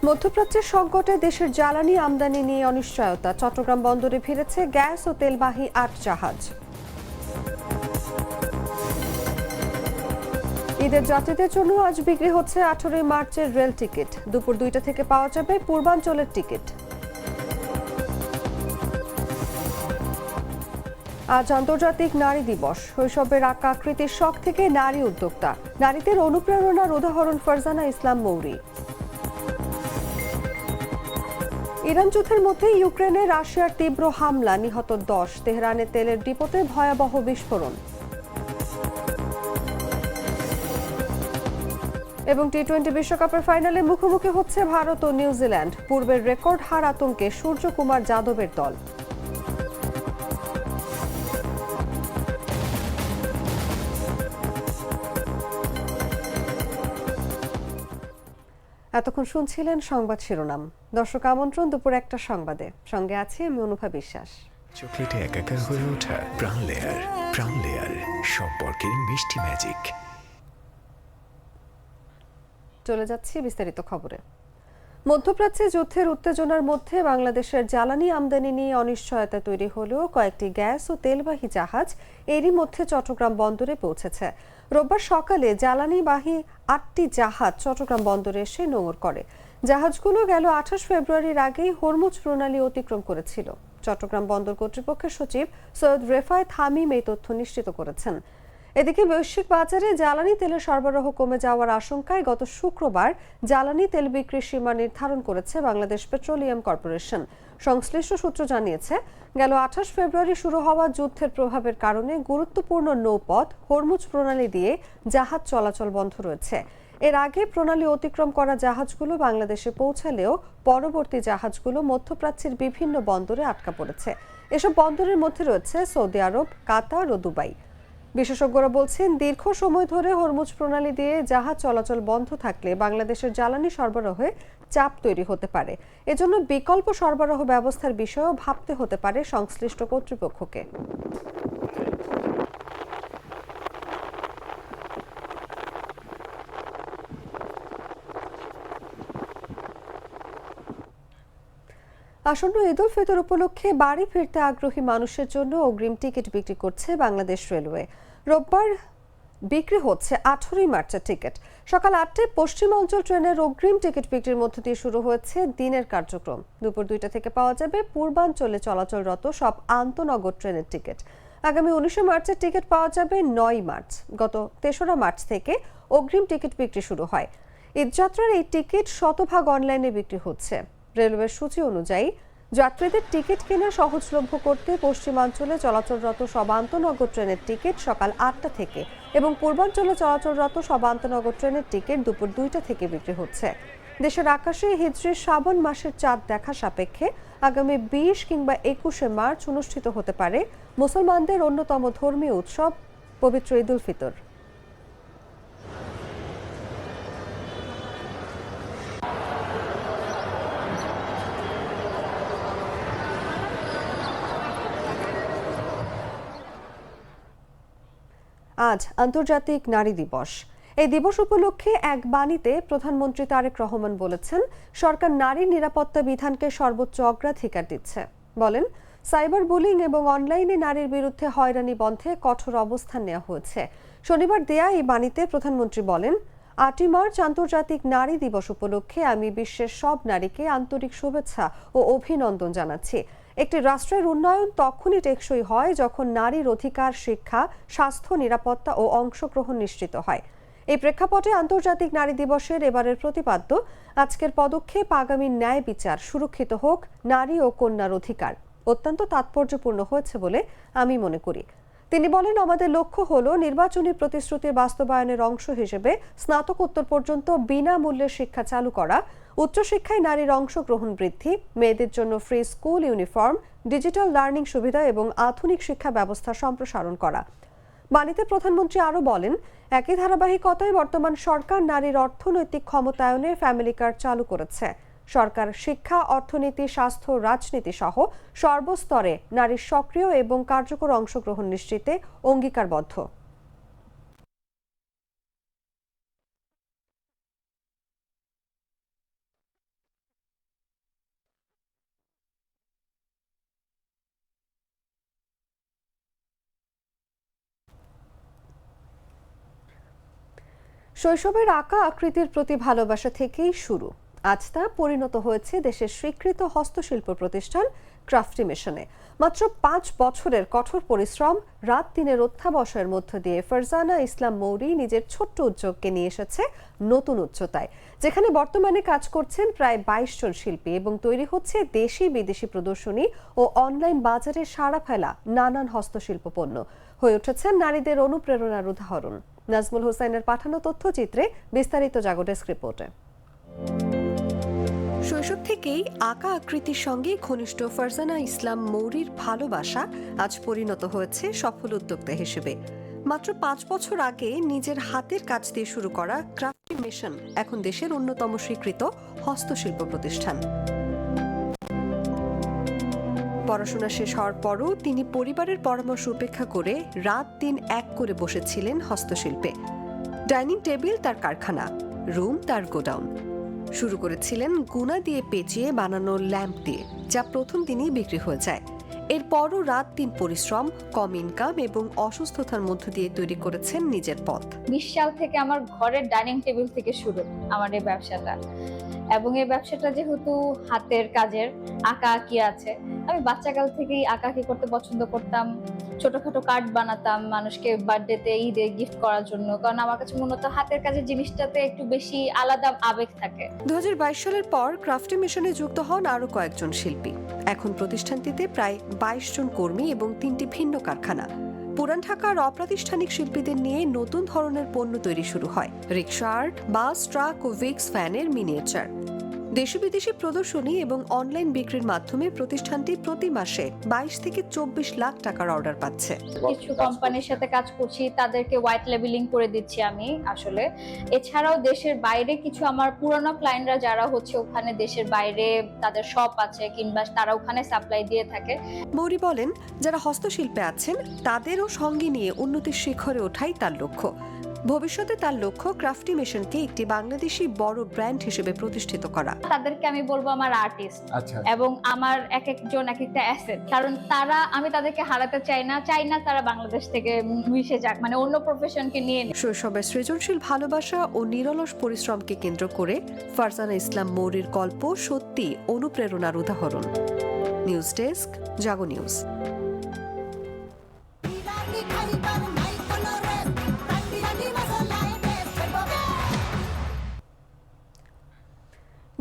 মধ্যপ্রাচ্যের সংকটে দেশের জ্বালানি আমদানি নিয়ে অনিশ্চয়তা। চট্টগ্রাম বন্দরে ভিড়েছে গ্যাস ও তেলবাহী ৮ জাহাজ। ঈদের যাত্রীদের জন্য আজ বিক্রি হচ্ছে 18 মার্চের রেল টিকিট। দুপুর 2টা থেকে পাওয়া যাবে পূর্বাঞ্চলের টিকিট। আজ আন্তর্জাতিক নারী দিবস। শৈশবের আঁকা আকৃতির শখ থেকে নারী উদ্যোক্তা, নারীদের অনুপ্রেরণার উদাহরণ ফারজানা ইসলাম মৌরি। ইরান যুদ্ধের মধ্যে ইউক্রেনে রাশিয়ার তীব্র হামলা, নিহত 10। তেহরানে তেলের ডিপোতে ভয়াবহ বিস্ফোরণ। এবং টি-20 বিশ্বকাপের ফাইনালে মুখোমুখি হচ্ছে ভারত ও নিউজিল্যান্ড। পূর্বের রেকর্ড হার আতঙ্কে সূর্যকুমার যাদবের দল। এতক্ষণ শুনছিলেন সংবাদ শিরোনাম। দর্শক আমন্ত্রণ দুপুর 1টা সংবাদে। সঙ্গে আছি আমি অনুভা বিশ্বাস। চকলেটে একাকার হয়ে ওঠা প্রাণ লেয়ার। প্রাণ লেয়ার, সম্পর্কের মিষ্টি ম্যাজিক। চলে যাচ্ছি বিস্তারিত খবরে। মধ্যপ্রাচ্যে যুদ্ধের উত্তেজনার মধ্যে বাংলাদেশের জ্বালানি আমদানি নিয়ে অনিশ্চয়তা তৈরি হলেও কয়েকটি গ্যাস ও তেলবাহী জাহাজ এরই মধ্যে চট্টগ্রাম বন্দরে পৌঁছেছে। রোববার সকালে জ্বালানিবাহী 8টি জাহাজ চট্টগ্রাম বন্দরে এসে নোঙর করে। জাহাজগুলো গেল 28 ফেব্রুয়ারির আগেই হরমুজ প্রণালী অতিক্রম করেছিল। চট্টগ্রাম বন্দর কর্তৃপক্ষের সচিব সৈয়দ রেফায়েত হামিম এই তথ্য নিশ্চিত করেছেন। এদিকে বৈশ্বিক বাজারে জ্বালানি তেলের সরবরাহ কমে যাওয়ার আশঙ্কায় গত শুক্রবার জ্বালানি তেল বিক্রির সীমা নির্ধারণ করেছে বাংলাদেশ পেট্রোলিয়াম কর্পোরেশন। সংশ্লিষ্ট সূত্র জানিয়েছে, গেল 28 ফেব্রুয়ারি শুরু হওয়া যুদ্ধের প্রভাবের কারণে গুরুত্বপূর্ণ নৌপথ হরমুজ প্রণালী দিয়ে জাহাজ চলাচল বন্ধ রয়েছে। এর আগে প্রণালী অতিক্রম করা জাহাজগুলো বাংলাদেশে পৌঁছালেও পরবর্তী জাহাজগুলো মধ্যপ্রাচ্যের বিভিন্ন বন্দরে আটকা পড়েছে। এসব বন্দরের মধ্যে রয়েছে সৌদি আরব, কাতার ও দুবাই। বিশেষজ্ঞরা বলছেন, দীর্ঘ সময় ধরে হরমুজ প্রণালী দিয়ে জাহাজ চলাচল বন্ধ থাকলে বাংলাদেশের জ্বালানি সরবরাহে চাপ তৈরি হতে পারে। এজন্য বিকল্প সরবরাহ ব্যবস্থার বিষয়েও ভাবতে হতে পারে সংশ্লিষ্ট কর্তৃপক্ষকে। আসন্ন ঈদ উল ফিতর উপলক্ষে বাড়ি ফিরতে আগ্রহী মানুষের জন্য অগ্রিম টিকিট বিক্রি করছে বাংলাদেশ রেলওয়ে। রোববার বিক্রি হচ্ছে 18 মার্চের টিকিট। সকাল 8টায় পশ্চিমাঞ্চল ট্রেনের অগ্রিম টিকিট বিক্রির মধ্য দিয়ে শুরু হয়েছে দিনের কার্যক্রম। দুপুর 2টা থেকে পাওয়া যাবে পূর্বাঞ্চলে চলাচলরত সব আন্তনগর ট্রেনের টিকিট। আগামী 19 মার্চের টিকিট পাওয়া যাবে 9 মার্চ। গত 3রা মার্চ থেকে অগ্রিম টিকিট বিক্রি শুরু হয়। ঈদযাত্রার এই টিকিট শতভাগ অনলাইনে বিক্রি হচ্ছে। রেলওয়ের সূচি অনুযায়ী যাত্রীদের টিকিট কেনা সহজলভ্য করতে পশ্চিমাঞ্চলে চলাচলরত সব আন্তনগর ট্রেনের টিকিট সকাল 8টা থেকে এবং পূর্বাঞ্চলে চলাচলরত সব আন্তনগর ট্রেনের টিকিট দুপুর 2টা থেকে বিক্রি হচ্ছে। দেশের আকাশে হিজরি শ্রাবণ মাসের চাঁদ দেখা সাপেক্ষে আগামী 20 কিংবা 21শে মার্চ অনুষ্ঠিত হতে পারে মুসলমানদের অন্যতম ধর্মীয় উৎসব পবিত্র ঈদ উল ফিতর। আজ আন্তর্জাতিক নারী দিবস। এই দিবস উপলক্ষে এক বাণীতে প্রধানমন্ত্রী তারেক রহমান বলেছেন, সরকার নারীর নিরাপত্তা বিধানকে সর্বোচ্চ অগ্রাধিকার দিচ্ছে। বলেন, সাইবার বুলিং এবং অনলাইনে নারীর বিরুদ্ধে হয়রানি বন্ধে কঠোর অবস্থান নেওয়া হয়েছে। শনিবার দেয়া এই বাণীতে প্রধানমন্ত্রী বলেন, 8 মার্চ আন্তর্জাতিক নারী দিবস উপলক্ষে আমি বিশ্বের সব নারীকে আন্তরিক শুভেচ্ছা ও অভিনন্দন জানাচ্ছি। একটি রাষ্ট্রের উন্নয়ন তখনই টেকসই হয় যখন নারীর অধিকার, শিক্ষা, স্বাস্থ্য, নিরাপত্তা ও অংশগ্রহণ নিশ্চিত হয়। এই প্রেক্ষাপটে আন্তর্জাতিক নারী দিবসের এবারের প্রতিপাদ্য, আজকের পদক্ষেপ আগামী ন্যায় বিচার সুরক্ষিত হোক, নারী ও কন্যার অধিকার, অত্যন্ত তাৎপর্যপূর্ণ হয়েছে বলে আমি মনে করি। তিনি বলেন, আমাদের লক্ষ্য হলো নির্বাচনী প্রতিশ্রুতির বাস্তবায়নের অংশ হিসেবে স্নাতকোত্তর পর্যন্ত বিনামূল্যে শিক্ষা চালু করা, উচ্চশিক্ষায় নারীর অংশগ্রহণ বৃদ্ধি, মেয়েদের জন্য free school uniform, digital learning সুবিধা এবং আধুনিক শিক্ষা ব্যবস্থা সম্প্রসারণ করা। বাণীতে প্রধানমন্ত্রী আরও বলেন, একই ধারাবাহিকতায় বর্তমান সরকার নারীর অর্থনৈতিক ক্ষমতায়নে ফ্যামিলি কার্ড চালু করেছে। সরকার শিক্ষা, অর্থনীতি, স্বাস্থ্য, রাজনীতি সহ সর্বস্তরে নারীর সক্রিয় এবং কার্যকর অংশগ্রহণ নিশ্চিতে অঙ্গীকারবদ্ধ। শৈশবের আঁকা আকৃতির প্রতি ভালোবাসা থেকেই শুরু। আজ তা পরিণত হয়েছে দেশের স্বীকৃত হস্তশিল্প প্রতিষ্ঠান ক্রাফটি মিশনে। মাত্র 5 বছরের কঠোর পরিশ্রম, রাত দিনের অধ্যাবসায়ের মধ্য দিয়ে ফারজানা ইসলাম মৌরি নিজের ছোট্ট উদ্যোগকে নিয়ে এসেছে নতুন উচ্চতায়, যেখানে বর্তমানে কাজ করছেন প্রায় 22 জন শিল্পী এবং তৈরি হচ্ছে দেশি বিদেশি প্রদর্শনী ও অনলাইন বাজারে সাড়া ফেলা নানান হস্তশিল্প পণ্য। হয়ে উঠেছেন নারীদের অনুপ্রেরণার উদাহরণ। নাজমুল হোসেনের পাঠানো তথ্যচিত্রে বিস্তারিত জাগো ডেস্ক রিপোর্টে। শৈশব থেকেই আঁকা আকৃতির সঙ্গে ঘনিষ্ঠ ফারজানা ইসলাম মৌরির ভালোবাসা আজ পরিণত হয়েছে সফল উদ্যোক্তা হিসেবে। মাত্র 5 বছর আগে নিজের হাতের কাজ দিয়ে শুরু করা ক্রাফটি মিশন এখন দেশের অন্যতম স্বীকৃত হস্তশিল্প প্রতিষ্ঠান। পড়াশোনা শেষ হওয়ার পরও তিনি পরিবারের পরামর্শ উপেক্ষা করে রাত দিন এক করে বসেছিলেন হস্তশিল্পে। ডাইনিং টেবিল তার কারখানা, রুম তার গোডাউন। শুরু করেছিলেন গুনা দিয়ে পেঁচিয়ে বানানো ল্যাম্প দিয়ে, যা প্রথম দিনই বিক্রি হয়ে যায়। এরপরও রাত দিন পরিশ্রম, কম ইনকাম এবং অসুস্থতার মধ্য দিয়ে তৈরি করেছেন নিজের পথ। 20 সাল থেকে আমার ঘরের ডাইনিং টেবিল থেকে শুরু আমার এই ব্যবসাটা। এবং এই ব্যবসাটা যেহেতু হাতের কাজের, আঁকাআঁকি আছে, আমি বাচ্চাকাল থেকেই আঁকাআঁকি করতে পছন্দ করতাম। ছোটখাটো কার্ড বানাতাম মানুষকে বার্থডেতে, ঈদে গিফট করার জন্য, কারণ আমার কাছে মূলত হাতের কাজের জিনিসটাতে একটু বেশি আলাদা আবেগ থাকে। 2022 সালের পর ক্রাফটি মিশনে যুক্ত হন আরো কয়েকজন শিল্পী। এখন প্রতিষ্ঠানটিতে প্রায় 22 জন কর্মী এবং 3টি ভিন্ন কারখানা। পুরান ঢাকার অপ্রাতিষ্ঠানিক শিল্পীদের নিয়ে নতুন ধরনের পণ্য তৈরি শুরু হয়। রিক্সা আর্ট, বাস, ট্রাক ও ভিক্স ফ্যানের মিনিয়েচার। দেশি বিদেশি প্রদর্শনী এবং অনলাইন বিক্রির মাধ্যমে প্রতিষ্ঠানটি প্রতি মাসে 22 থেকে 24 লাখ টাকার অর্ডার পাচ্ছে। কিছু কোম্পানির সাথে কাজ করছি, তাদেরকে হোয়াইট লেবেলিং করে দিচ্ছি আমি আসলে। এছাড়াও দেশের বাইরে কিছু আমার পুরনো ক্লায়েন্টরা যারা হচ্ছে ওখানে দেশের বাইরে তাদের শপ আছে কিংবা তারা ওখানে সাপ্লাই দিয়ে থাকে। মৌরি বলেন, যারা হস্তশিল্পে আছেন তাদেরও সঙ্গে নিয়ে উন্নতির শিখরে ওঠাই তার লক্ষ্য। ভবিষ্যতে তার লক্ষ্য ক্রাফটি মিশনকে একটি বাংলাদেশি বড় ব্র্যান্ড হিসেবে প্রতিষ্ঠিত করা। তাদেরকে আমি বলবো আমার আর্টিস্ট, এবং আমার এক একজন এক একটা অ্যাসেট, কারণ তারা, আমি তাদেরকে হারাতে চাই না তারা বাংলাদেশ থেকে মিশে যাক, মানে অন্য প্রফেশনকে নিয়ে। শৈশবের সৃজনশীল ভালোবাসা ও নিরলস পরিশ্রমকে কেন্দ্র করে ফারজানা ইসলাম মৌরির গল্প সত্যি অনুপ্রেরণার উদাহরণ। নিউজ ডেস্ক, জাগো নিউজ।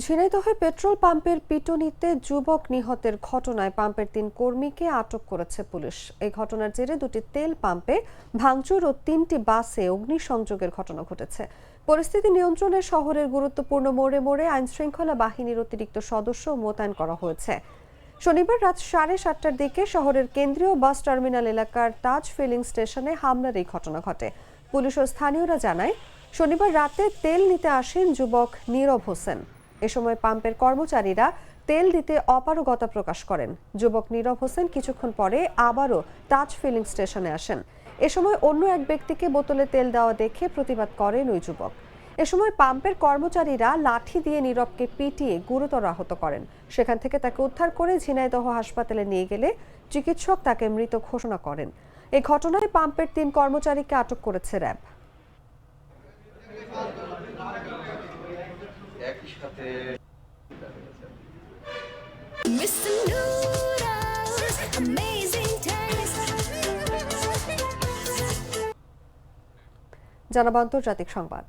ঝিনাইদহে পেট্রোল পাম্পের পিটুনিতে যুবক নিহতের ঘটনায় পাম্পের 3 কর্মীকে আটক করেছে পুলিশ। এই ঘটনার জেরে 2টি তেল পাম্পে ভাঙচুর ও 3টি বাসে অগ্নিসংযোগের ঘটনা ঘটেছে। পরিস্থিতি নিয়ন্ত্রণে শহরের গুরুত্বপূর্ণ মোড়ে মোড়ে আইনশৃঙ্খলা বাহিনীর অতিরিক্ত সদস্য মোতায়েন করা হয়েছে। শনিবার রাত 7:30টার দিকে শহরের কেন্দ্রীয় বাস টার্মিনাল এলাকার তাজ ফিলিং স্টেশনে হামলার এই ঘটনা ঘটে। পুলিশ ও স্থানীয়রা জানায়, শনিবার রাতে তেল নিতে আসেন যুবক নীরব হোসেন। এ সময় পাম্পের কর্মচারীরা তেল দিতে অপারগতা প্রকাশ করেন। যুবক নীরব হোসেন কিছুক্ষণ পরে আবারও তাজ ফিলিং স্টেশনে আসেন। এ সময় অন্য এক ব্যক্তিকে বোতলে তেল দেওয়া দেখে প্রতিবাদ করেন ওই যুবক। এ সময় পাম্পের কর্মচারীরা লাঠি দিয়ে নীরবকে পিটিয়ে গুরুতর আহত করেন। সেখান থেকে তাকে উদ্ধার করে ঝিনাইদহ হাসপাতালে নিয়ে গেলে চিকিৎসক তাকে মৃত ঘোষণা করেন। এই ঘটনায় পাম্পের 3 কর্মচারীকে আটক করেছে র্যাব। জানাবো আন্তর্জাতিক সংবাদ।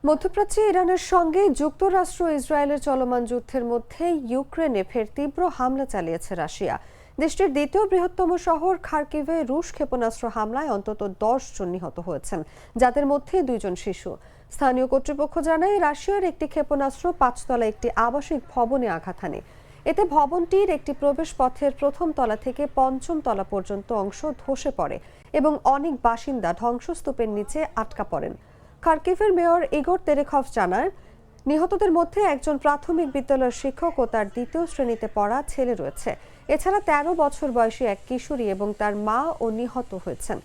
মধ্যপ্রাচ্যে ইরানের সঙ্গে যুক্তরাষ্ট্র ও ইসরায়েলের চলমান যুদ্ধের মধ্যে ইউক্রেনে ফের তীব্র হামলা চালিয়েছে রাশিয়া। দেশটির দ্বিতীয় বৃহত্তম শহর খার্কিভে রুশ ক্ষেপণাস্ত্র হামলায় অন্তত 10 জন নিহত হয়েছেন, যাদের মধ্যে 2 জন শিশু। স্থানীয় কর্তৃপক্ষ জানায়, রাশিয়ার একটি ক্ষেপণাস্ত্র 5 তলা একটি আবাসিক ভবনে আঘাত হানে। এতে ভবনটির একটি প্রবেশ পথের প্রথম তলা থেকে 5ম তলা পর্যন্ত অংশ ধসে পড়ে এবং অনেক বাসিন্দা ধ্বংসস্তূপের নিচে আটকা পড়েন। খার্কিভের মেয়র ইগোর তেরেখভ জানান, নিহতদের মধ্যে একজন প্রাথমিক বিদ্যালয়ের শিক্ষক ও তার 2য় শ্রেণীতে পড়া ছেলে রয়েছে। এছাড়া 13 বছর বয়সী এক কিশোরী এবং তার মা ও নিহত হয়েছেন।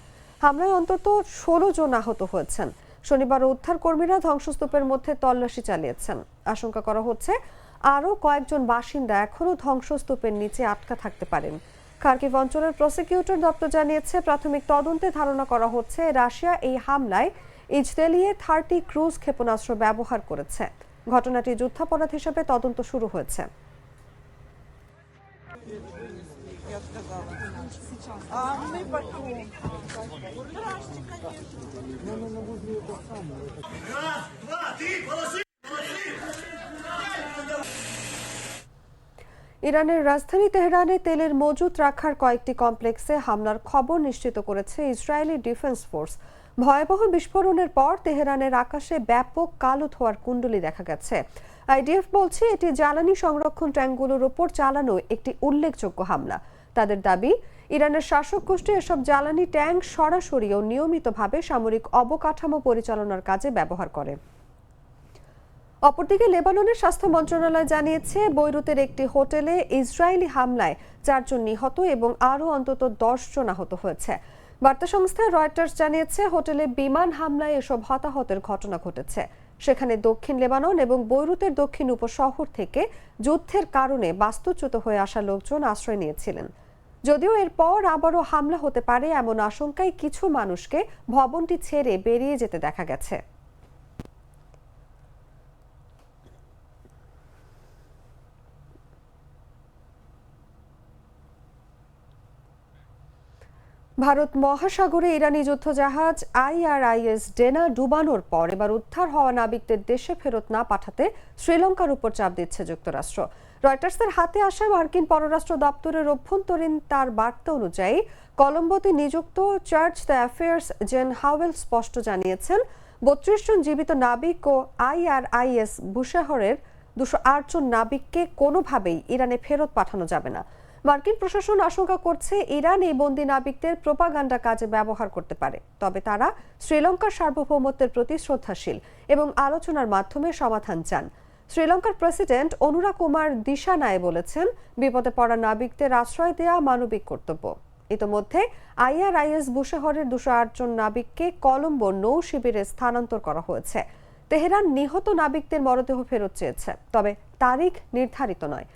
হামলায় অন্তত 16 জন আহত হয়েছেন। শনিবার উদ্ধার কর্মীরা ধ্বংসস্তূপের মধ্যে তল্লাশি চালিয়েছেন। আশঙ্কা করা হচ্ছে আরও কয়েকজন বাসিন্দা এখনও ধ্বংসস্তূপের নিচে আটকা থাকতে পারেন। খার্কিভ অঞ্চলের প্রসিকিউটর দপ্তর জানিয়েছে, প্রাথমিক তদন্তে ধারণা করা হচ্ছে রাশিয়া এই হামলায় ইজদেলিয়ে 30 ক্রুজ ক্ষেপণাস্ত্র ব্যবহার করেছে। ঘটনাটি যুদ্ধাপরাধ হিসেবে তদন্ত শুরু হয়েছে। ইরানের রাজধানী তেহরানে তেলের মজুত রাখার কয়েকটি কমপ্লেক্সে হামলার খবর নিশ্চিত করেছে ইসরায়েলি ডিফেন্স ফোর্স। ভয়াবহ বিস্ফোরণের পর তেহরানের আকাশে ব্যাপক কালো ধোঁয়ার কুণ্ডলী দেখা গেছে। আইডিএফ বলছে এটি জ্বালানি সংরক্ষণ ট্যাঙ্কগুলোর ওপর চালানো একটি উল্লেখযোগ্য হামলা। তাদের দাবি, ইরানের শাসক গোষ্ঠী এসব জ্বালানি ট্যাঙ্ক সরাসরি ও নিয়মিতভাবে সামরিক অবকাঠামো পরিচালনার কাজে ব্যবহার করে। অপরদিকে লেবাননের স্বাস্থ্য মন্ত্রণালয় জানিয়েছে, বৈরুতের একটি হোটেলে ইসরায়েলি হামলায় 4 জন নিহত এবং আরও অন্তত 10 জন আহত হয়েছে। বার্তা সংস্থা রয়টার্স জানিয়েছে, হোটেলে বিমান হামলায় এসব হতাহতের ঘটনা ঘটেছে। সেখানে দক্ষিণ লেবানন এবং বৈরুতের দক্ষিণ উপশহর থেকে যুদ্ধের কারণে বাস্তুচ্যুত হয়ে আসা লোকজন আশ্রয় নিয়েছিলেন। যদিও এরপর আবারও হামলা হতে পারে এমন আশঙ্কায় কিছু মানুষকে ভবনটি ছেড়ে বেরিয়ে যেতে দেখা গেছে। ভারত মহাসাগরে ইরানি যুদ্ধজাহাজ IRIS ডেনা ডুবানোর পর এবার উদ্ধার হওয়া নাবিকদের দেশে ফেরত না পাঠাতে শ্রীলঙ্কার উপর চাপ দিচ্ছে যুক্তরাষ্ট্র। রয়টার্সের হাতে আসা মার্কিন পররাষ্ট্র দপ্তরের অভ্যন্তরীণ তার বার্তা অনুযায়ী কলম্বোতে নিযুক্ত চার্জ দ্য অ্যাফেয়ার্স জেন হাওয়েল স্পষ্ট জানিয়েছেন, 32 জন জীবিত নাবিক ও IRIS বুশেহরের 208 জন নাবিককে কোনোভাবেই ইরানে ফেরত পাঠানো যাবে না। মার্কিন প্রশাসন আশঙ্কা করছে, ইরান এই বন্দী নাবিকদের প্রোপাগান্ডা কাজে ব্যবহার করতে পারে। তবে তারা শ্রীলঙ্কার সার্বভৌমত্বের প্রতি শ্রদ্ধাশীল এবং আলোচনার মাধ্যমে সমাধান চান। শ্রীলঙ্কার প্রেসিডেন্ট অনুরা কুমার দিশানায়ে বলেছেন, বিপদে পড়া নাবিকদের আশ্রয় দেয়া মানবিক কর্তব্য। ইতোমধ্যে IRIS বুশেহরের 208 জন নাবিককে কলম্বো নৌ শিবিরে স্থানান্তর করা হয়েছে। তেহরান নিহত নাবিকদের মরদেহ ফেরত চেয়েছে, তবে তারিখ নির্ধারিত নয়।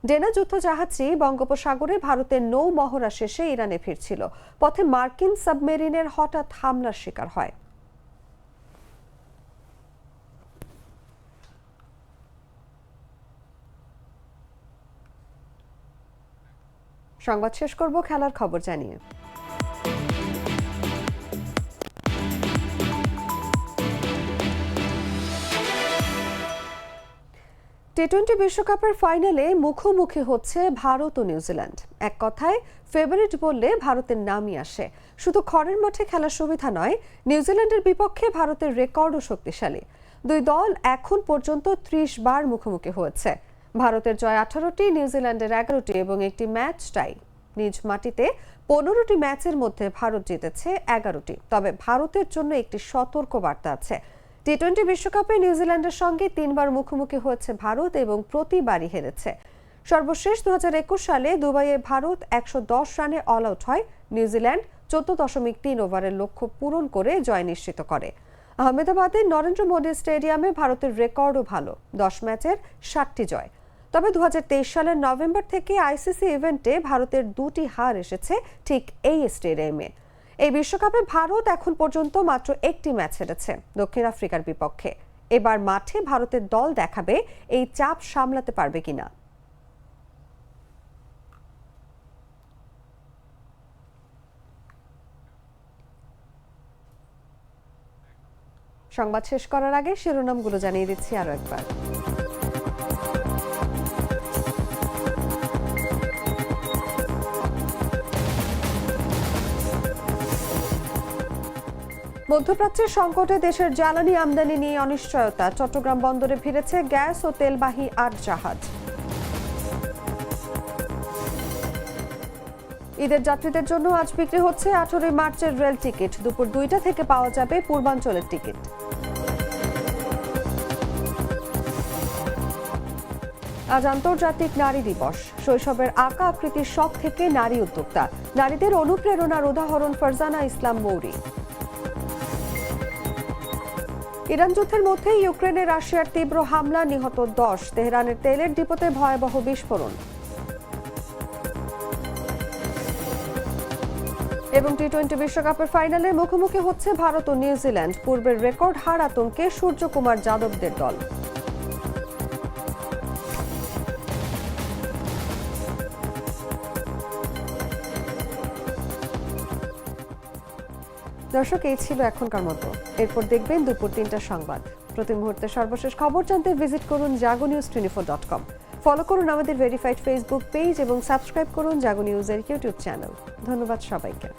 ডেনা যুদ্ধজাহাজটি বঙ্গোপসাগরে ভারতের নৌ মহড়া শেষে ইরানে ফিরছিল। পথে মার্কিন সাবমেরিনের হঠাৎ হামলার শিকার হয়। সংবাদ শেষ করব খেলার খবর জানিয়ে। টি-20 বিশ্বকাপের ফাইনালে মুখোমুখি হচ্ছে ভারত ও নিউজিল্যান্ড। এক কথায় ফেভারিট বললে ভারতের নামই আসে। শুধু খড়ের মাঠে খেলার সুবিধা নয়, নিউজিল্যান্ডের বিপক্ষে ভারতের রেকর্ডও শক্তিশালী। দুই দল এখন পর্যন্ত 30 বার মুখোমুখি হয়েছে। ভারতের জয় 18টি, নিউজিল্যান্ডের 11টি এবং একটি ম্যাচ টাই। নিজ মাটিতে 15টি ম্যাচের মধ্যে ভারত জিতেছে 11টি। তবে ভারতের জন্য একটি সতর্ক বার্তা আছে। টি-20 বিশ্বকাপে নিউজিল্যান্ডের সঙ্গে 3 বার মুখোমুখি হয়েছে ভারত এবং প্রতিবারই হেরেছে। সর্বশেষ 2021 সালে দুবাইয়ে ভারত 110 রানে অল আউট হয়। নিউজিল্যান্ড 14.3 ওভারের লক্ষ্য পূরণ করে জয় নিশ্চিত করে। আহমেদাবাদের নরেন্দ্র মোদী স্টেডিয়ামে ভারতের রেকর্ডও ভালো, 10 ম্যাচের 7টি জয়। তবে 2023 সালের নভেম্বর থেকে আইসিসি ইভেন্টে ভারতের 2টি হার এসেছে ঠিক এই স্টেডিয়ামে। এই বিশ্বকাপে ভারত এখন পর্যন্ত মাত্র একটি ম্যাচ হেরেছে, দক্ষিণ আফ্রিকার বিপক্ষে। এবার মাঠে ভারতের দল দেখাবে এই চাপ সামলাতে পারবে কিনা। সংবাদ শেষ করার আগে শিরোনামগুলো জানিয়ে দিচ্ছি আরো একবার। মধ্যপ্রাচ্যের সংকটে দেশের জ্বালানি আমদানি নিয়ে অনিশ্চয়তা। চট্টগ্রাম বন্দরে ভিড়েছে গ্যাস ও তেলবাহী 8 জাহাজ। ঈদের যাত্রীদের জন্য আজ বিক্রি হচ্ছে 18 মার্চের রেল টিকিট। দুপুর 2টা থেকে পাওয়া যাবে পূর্বাঞ্চলের টিকিট। আজ আন্তর্জাতিক নারী দিবস। শৈশবের আঁকা আকৃতির শখ থেকে নারী উদ্যোক্তা, নারীদের অনুপ্রেরণার উদাহরণ ফারজানা ইসলাম মৌরি। ইরান যুদ্ধের মধ্যে ইউক্রেনে রাশিয়ার তীব্র হামলা, নিহত 10। তেহরানের তেলের ডিপোতে ভয়াবহ বিস্ফোরণ। এবং টি-20 বিশ্বকাপের ফাইনালে মুখোমুখি হচ্ছে ভারত ও নিউজিল্যান্ড। পূর্বের রেকর্ড হার আতঙ্কে সূর্যকুমার যাদবদের দল। দর্শক, এই ছিল এখনকার মতো। এরপর দেখবেন দুপুর 3টার সংবাদ। প্রতি মুহূর্তে সর্বশেষ খবর জানতে ভিজিট করুন jagonews24.com। ফলো করুন আমাদের ভেরিফাইড ফেসবুক পেজ এবং সাবস্ক্রাইব করুন জাগো নিউজের ইউটিউব চ্যানেল। ধন্যবাদ সবাইকে।